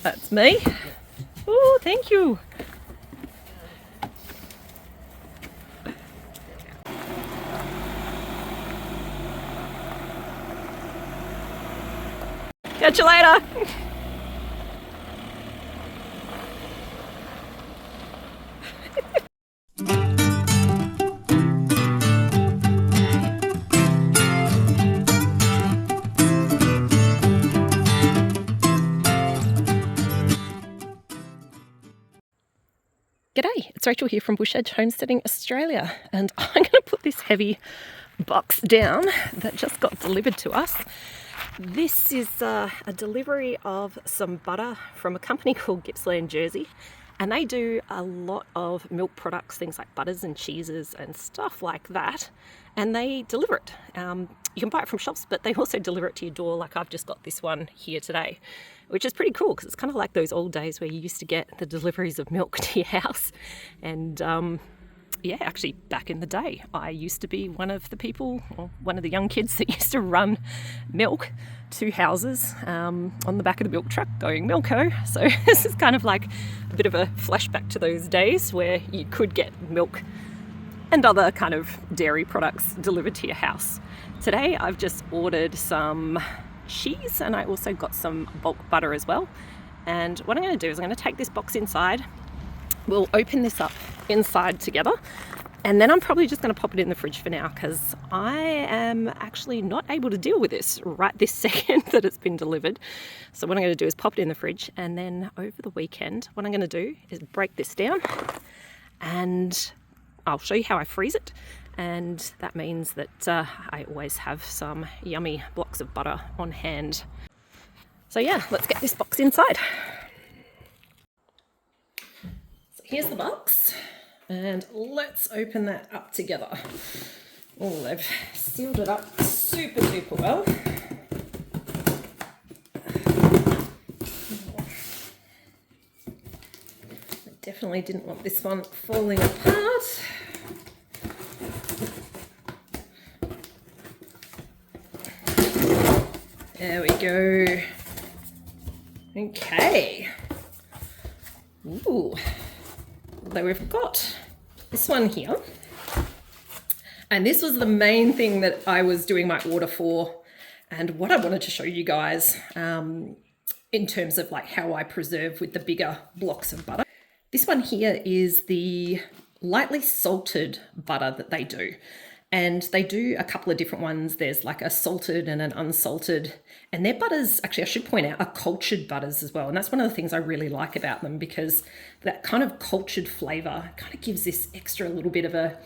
That's me. Oh, thank you. Catch you later. G'day, it's Rachel here from Bush Edge Homesteading Australia, and I'm going to put this heavy box down that just got delivered to us. This is a delivery of some butter from a company called Gippsland Jersey, and they do a lot of milk products, things like butters and cheeses and stuff like that, and they deliver it. You can buy it from shops, but they also deliver it to your door, like I've just got this one here today, which is pretty cool because it's kind of like those old days where you used to get the deliveries of milk to your house. And yeah, actually back in the day, I used to be one of the people, or one of the young kids that used to run milk to houses on the back of the milk truck going Milko. So this is kind of like a bit of a flashback to those days where you could get milk and other kind of dairy products delivered to your house. Today I've just ordered some cheese, and I also got some bulk butter as well. And what I'm going to do is I'm going to take this box inside. We'll open this up inside together, and then I'm probably just going to pop it in the fridge for now because I am actually not able to deal with this right this second that it's been delivered. So what I'm going to do is pop it in the fridge, and then over the weekend what I'm going to do is break this down, and I'll show you how I freeze it. And that means that I always have some yummy blocks of butter on hand. So yeah, let's get this box inside. So here's the box, and let's open that up together. Oh, they've sealed it up super duper well. I definitely didn't want this one falling apart. There we go. Okay. Ooh. So we've got this one here. And this was the main thing that I was doing my order for, and what I wanted to show you guys in terms of like how I preserve with the bigger blocks of butter. This one here is the lightly salted butter that they do. And they do a couple of different ones. There's like a salted and an unsalted. And their butters, actually I should point out, are cultured butters as well. And that's one of the things I really like about them, because that kind of cultured flavour kind of gives this extra little bit of a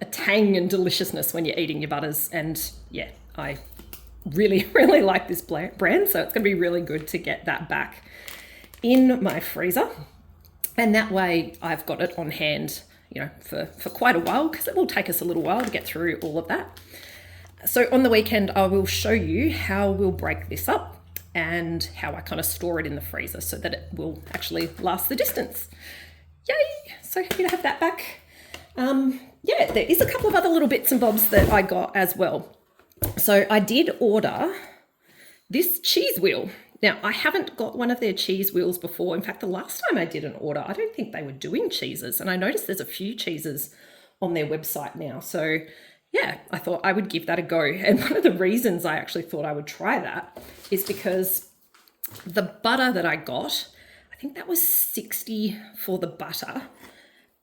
tang and deliciousness when you're eating your butters. And yeah, I really, really like this brand. So it's going to be really good to get that back in my freezer. And that way I've got it on hand, you know, for quite a while, because it will take us a little while to get through all of that. So on the weekend, I will show you how we'll break this up and how I kind of store it in the freezer so that it will actually last the distance. Yay! So happy to have that back. Yeah, there is a couple of other little bits and bobs that I got as well. So I did order this cheese wheel. Now, I haven't got one of their cheese wheels before. In fact, the last time I did an order, I don't think they were doing cheeses. And I noticed there's a few cheeses on their website now. So yeah, I thought I would give that a go. And one of the reasons I actually thought I would try that is because the butter that I got, I think that was $60 for the butter.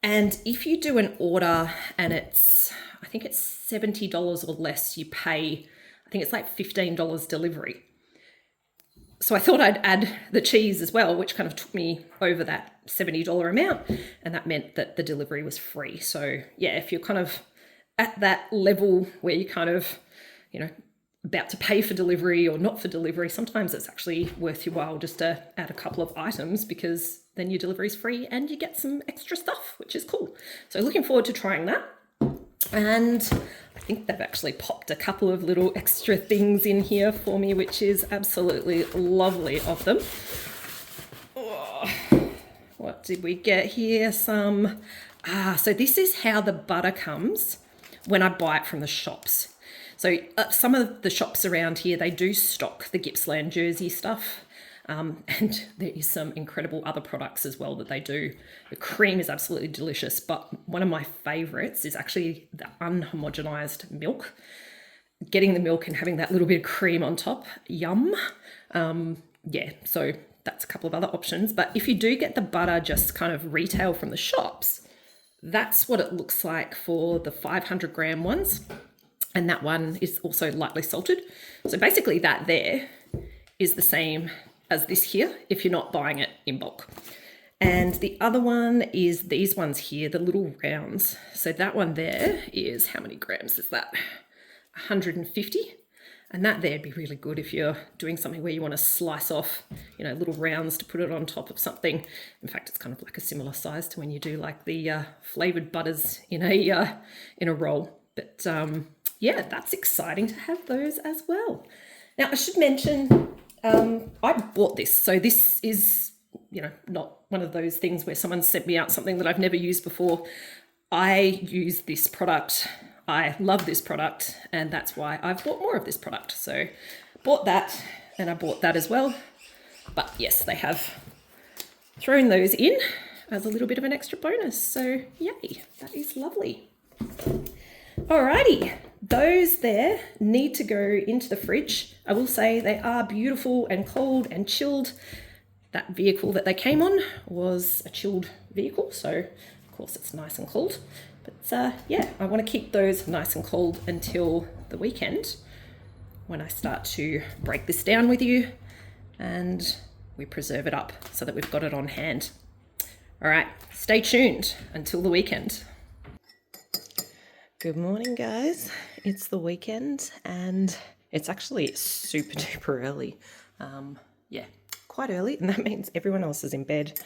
And if you do an order and I think it's $70 or less, you pay, I think it's like $15 delivery. So I thought I'd add the cheese as well, which kind of took me over that $70 amount. And that meant that the delivery was free. So yeah, if you're kind of at that level where you kind of, you know, about to pay for delivery or not for delivery, sometimes it's actually worth your while just to add a couple of items, because then your delivery is free and you get some extra stuff, which is cool. So looking forward to trying that. And I think they've actually popped a couple of little extra things in here for me, which is absolutely lovely of them. Oh, what did we get here? So this is how the butter comes when I buy it from the shops. So some of the shops around here, they do stock the Gippsland Jersey stuff. And there is some incredible other products as well that they do. The cream is absolutely delicious, but one of my favorites is actually the unhomogenized milk. Getting the milk and having that little bit of cream on top, yum. Yeah, so that's a couple of other options. But if you do get the butter just kind of retail from the shops, that's what it looks like for the 500 gram ones. And that one is also lightly salted. So basically that there is the same as this here if you're not buying it in bulk. And the other one is these ones here, the little rounds. So that one there is, how many grams is that? 150. And that there'd be really good if you're doing something where you want to slice off, you know, little rounds to put it on top of something. In fact, it's kind of like a similar size to when you do like the flavored butters in a roll. But yeah, that's exciting to have those as well. Now I should mention, I bought this. So this is, you know, not one of those things where someone sent me out something that I've never used before. I use this product. I love this product, and that's why I've bought more of this product. So bought that, and I bought that as well. But yes, they have thrown those in as a little bit of an extra bonus. So yay, that is lovely. Alrighty, those there need to go into the fridge. I will say they are beautiful and cold and chilled. That vehicle that they came on was a chilled vehicle, so of course it's nice and cold. But yeah, I want to keep those nice and cold until the weekend when I start to break this down with you and we preserve it up so that we've got it on hand. All right, stay tuned until the weekend. Good morning, guys. It's the weekend and it's actually super duper early. Yeah, quite early, and that means everyone else is in bed.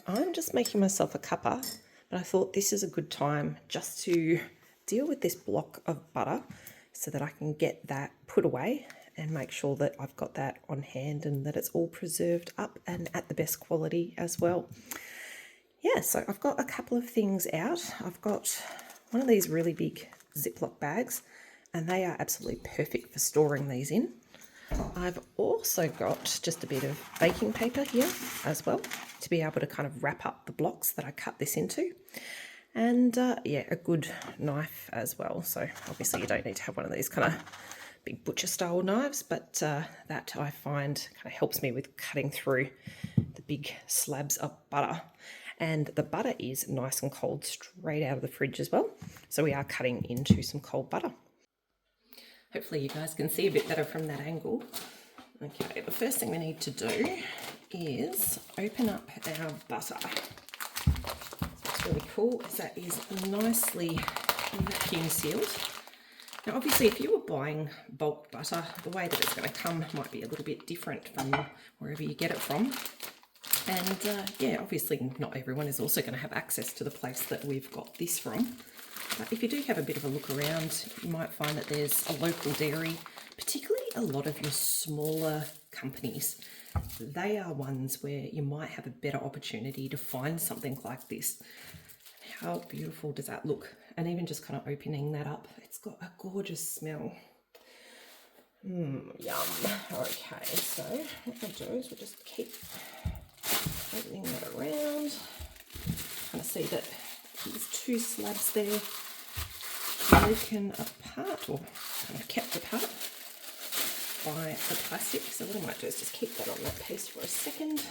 I'm just making myself a cuppa. But I thought this is a good time just to deal with this block of butter so that I can get that put away and make sure that I've got that on hand and that it's all preserved up and at the best quality as well. Yeah, so I've got a couple of things out. I've got one of these really big Ziploc bags, and they are absolutely perfect for storing these in. I've also got just a bit of baking paper here as well to be able to kind of wrap up the blocks that I cut this into. And yeah, a good knife as well. So obviously you don't need to have one of these kind of big butcher style knives, but that I find kind of helps me with cutting through the big slabs of butter. And the butter is nice and cold straight out of the fridge as well. So we are cutting into some cold butter. Hopefully you guys can see a bit better from that angle. Okay, the first thing we need to do is open up our butter. What's really cool is that is nicely vacuum sealed. Now obviously if you were buying bulk butter, the way that it's going to come might be a little bit different from wherever you get it from. And yeah, obviously not everyone is also going to have access to the place that we've got this from. But if you do have a bit of a look around, you might find that there's a local dairy, particularly a lot of your smaller companies. They are ones where you might have a better opportunity to find something like this. How beautiful does that look? And even just kind of opening that up, it's got a gorgeous smell. Yum. Okay, so what we'll do is we'll just keep opening that around. Kind of see that these two slabs there broken apart, or kind of kept apart by the plastic. So what I might do is just keep that on that piece for a second,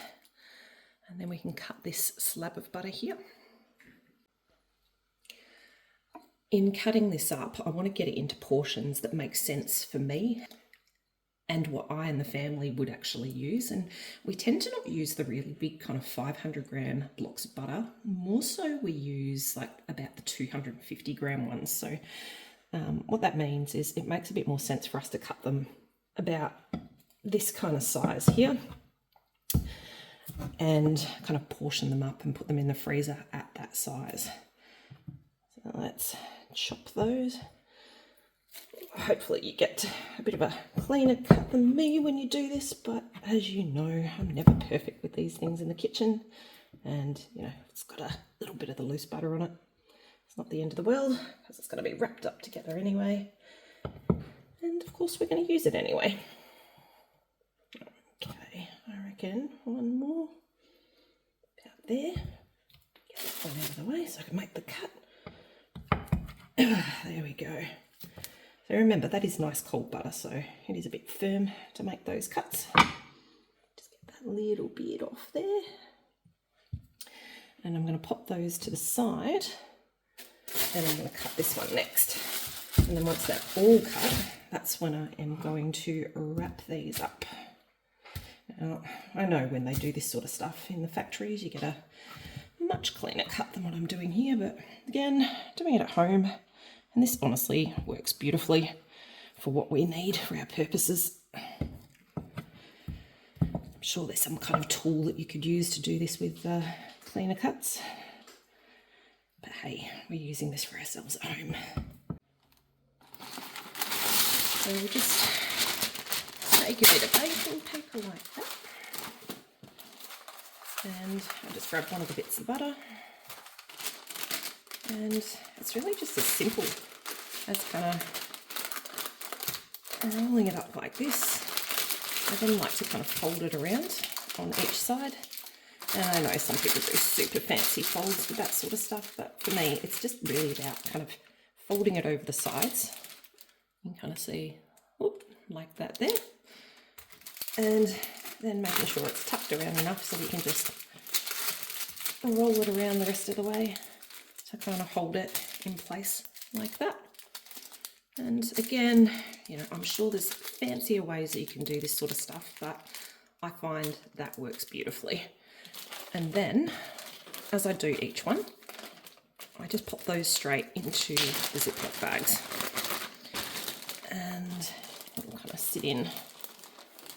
and then we can cut this slab of butter here. In cutting this up, I want to get it into portions that make sense for me and what I and the family would actually use. And we tend to not use the really big kind of 500 gram blocks of butter. More so we use like about the 250 gram ones. So what that means is it makes a bit more sense for us to cut them about this kind of size here and kind of portion them up and put them in the freezer at that size. So let's chop those. Hopefully you get a bit of a cleaner cut than me when you do this, but as you know, I'm never perfect with these things in the kitchen, and you know, it's got a little bit of the loose butter on it. It's not the end of the world because it's going to be wrapped up together anyway, and of course we're going to use it anyway. Okay, I reckon one more about there. Get that one out of the way so I can make the cut. There we go. So remember, that is nice cold butter, so it is a bit firm to make those cuts. Just get that little bit off there. And I'm going to pop those to the side, and I'm going to cut this one next. And then once they're all cut, that's when I am going to wrap these up. Now, I know when they do this sort of stuff in the factories, you get a much cleaner cut than what I'm doing here, but again, doing it at home, and this honestly works beautifully for what we need for our purposes. I'm sure there's some kind of tool that you could use to do this with cleaner cuts, but hey, we're using this for ourselves at home. So we'll just take a bit of baking paper like that, and I'll just grab one of the bits of butter, and it's really just as simple as kind of rolling it up like this. I then like to kind of fold it around on each side, and I know some people do super fancy folds with that sort of stuff, but for me it's just really about kind of folding it over the sides. You can kind of see, whoop, like that there, and then making sure it's tucked around enough so we can just roll it around the rest of the way to kind of hold it in place like that. And again, you know, I'm sure there's fancier ways that you can do this sort of stuff, but I find that works beautifully. And then, as I do each one, I just pop those straight into the Ziploc bags, and it will kind of sit in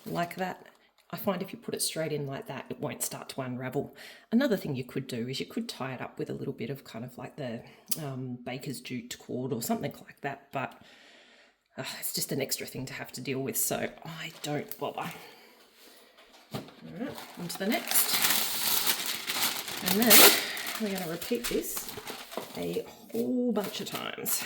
like that. I find if you put it straight in like that, it won't start to unravel. Another thing you could do is you could tie it up with a little bit of kind of like the baker's jute cord or something like that, but it's just an extra thing to have to deal with, so I don't bother. All right, on to the next. And then we're going to repeat this a whole bunch of times.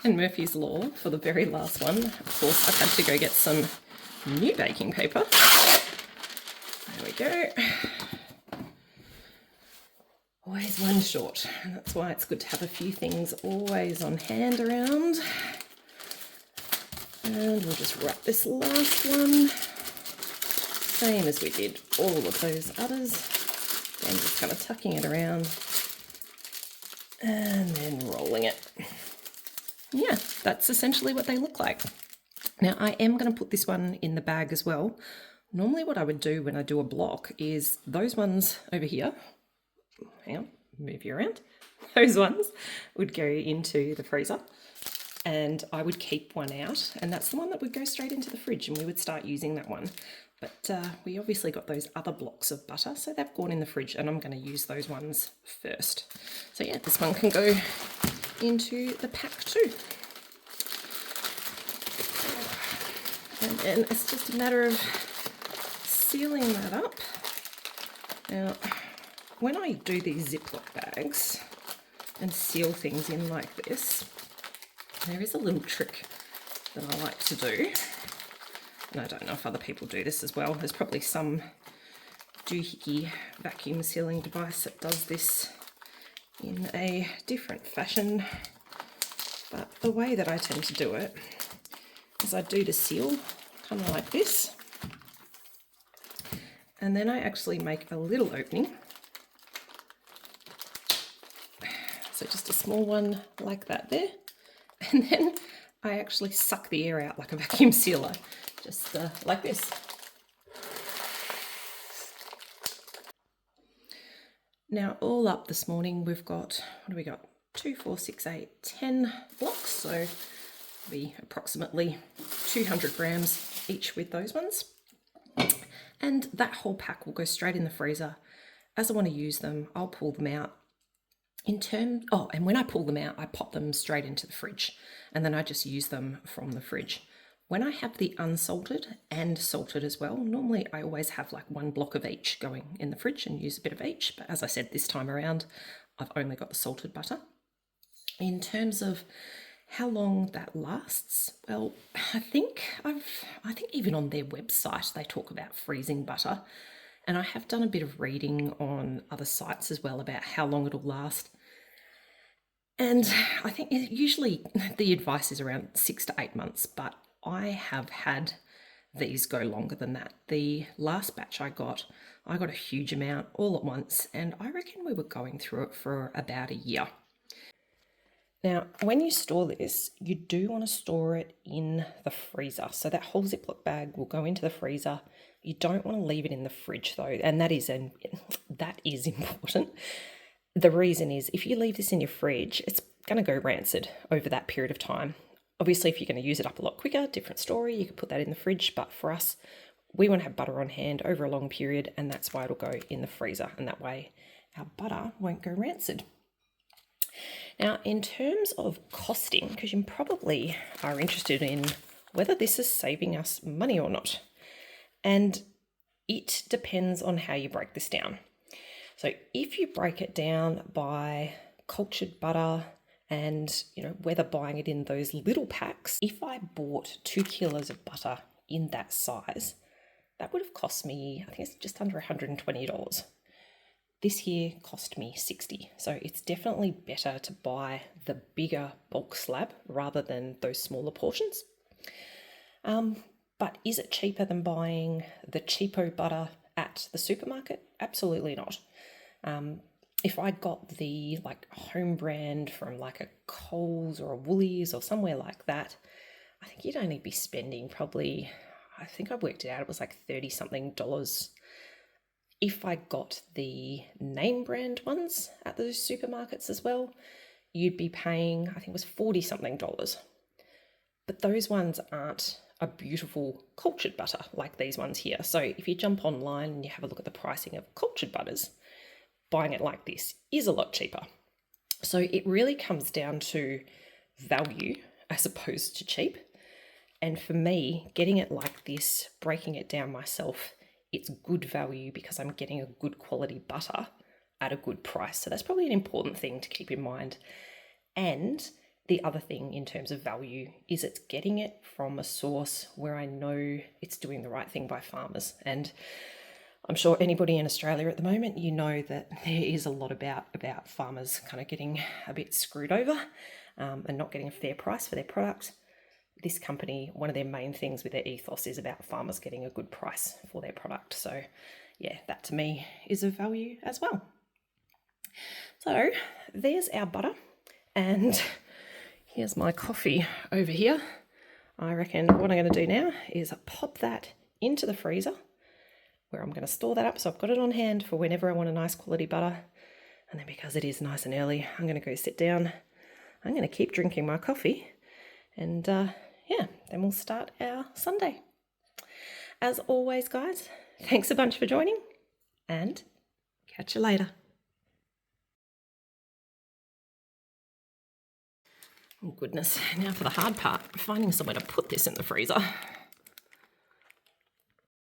And Murphy's Law for the very last one. Of course, I've had to go get some new baking paper. There we go. Always one short, and that's why it's good to have a few things always on hand around. And we'll just wrap this last one, same as we did all of those others. And just kind of tucking it around and then rolling it. Yeah, that's essentially what they look like. Now I am going to put this one in the bag as well. Normally what I would do when I do a block is those ones over here, hang on, move you around, those ones would go into the freezer, and I would keep one out, and that's the one that would go straight into the fridge, and we would start using that one. But we obviously got those other blocks of butter, so they've gone in the fridge, and I'm going to use those ones first. So yeah, this one can go into the pack too. And then it's just a matter of sealing that up. Now, when I do these Ziploc bags and seal things in like this, there is a little trick that I like to do. And I don't know if other people do this as well. There's probably some doohickey vacuum sealing device that does this in a different fashion. But the way that I tend to do it is I do the seal kind of like this. And then I actually make a little opening. So So just a small one like that there. And then I actually suck the air out like a vacuum sealer, just like this. Now all up this morning we've got, what do we got? 2, 4, 6, 8, 10 blocks. So it'll be approximately 200 grams each with those ones. And that whole pack will go straight in the freezer. As I want to use them, I'll pull them out. And when I pull them out, I pop them straight into the fridge, and then I just use them from the fridge. When I have the unsalted and salted as well, normally I always have like 1 block of each going in the fridge and use a bit of each. But as I said, this time around, I've only got the salted butter. In terms of how long that lasts, well, I think even on their website they talk about freezing butter, and I have done a bit of reading on other sites as well about how long it'll last. And I think usually the advice is around 6 to 8 months, but I have had these go longer than that. The last batch I got a huge amount all at once, and I reckon we were going through it for about a year. Now, when you store this, you do want to store it in the freezer. So that whole Ziploc bag will go into the freezer. You don't want to leave it in the fridge though, and that is important. The reason is if you leave this in your fridge, it's going to go rancid over that period of time. Obviously, if you're going to use it up a lot quicker, different story, you can put that in the fridge. But for us, we want to have butter on hand over a long period, and that's why it'll go in the freezer. And that way our butter won't go rancid. Now, in terms of costing, because you probably are interested in whether this is saving us money or not. And it depends on how you break this down. So if you break it down by cultured butter and, whether buying it in those little packs, if I bought 2 kilos of butter in that size, that would have cost me, I think it's just under $120. This here cost me $60. So it's definitely better to buy the bigger bulk slab rather than those smaller portions. But is it cheaper than buying the cheapo butter at the supermarket? Absolutely not. If I got the home brand from like a Coles or a Woolies or somewhere like that, I think you'd only be spending probably, I think I worked it out, it was like $30-something. If I got the name brand ones at those supermarkets as well, you'd be paying, I think it was $40-something. But those ones aren't a beautiful cultured butter like these ones here. So if you jump online and you have a look at the pricing of cultured butters, buying it like this is a lot cheaper. So it really comes down to value as opposed to cheap. And for me, getting it like this, breaking it down myself, it's good value because I'm getting a good quality butter at a good price. So that's probably an important thing to keep in mind. And the other thing in terms of value is it's getting it from a source where I know it's doing the right thing by farmers. And I'm sure anybody in Australia at the moment, you know that there is a lot about farmers kind of getting a bit screwed over and not getting a fair price for their product. This company, one of their main things with their ethos is about farmers getting a good price for their product. So yeah, that to me is of value as well. So there's our butter, and here's my coffee over here. I reckon what I'm going to do now is pop that into the freezer where I'm going to store that up. So I've got it on hand for whenever I want a nice quality butter. And then because it is nice and early, I'm going to go sit down. I'm going to keep drinking my coffee, and then we'll start our Sunday. As always, guys, thanks a bunch for joining, and catch you later. Oh goodness, now for the hard part, finding somewhere to put this in the freezer.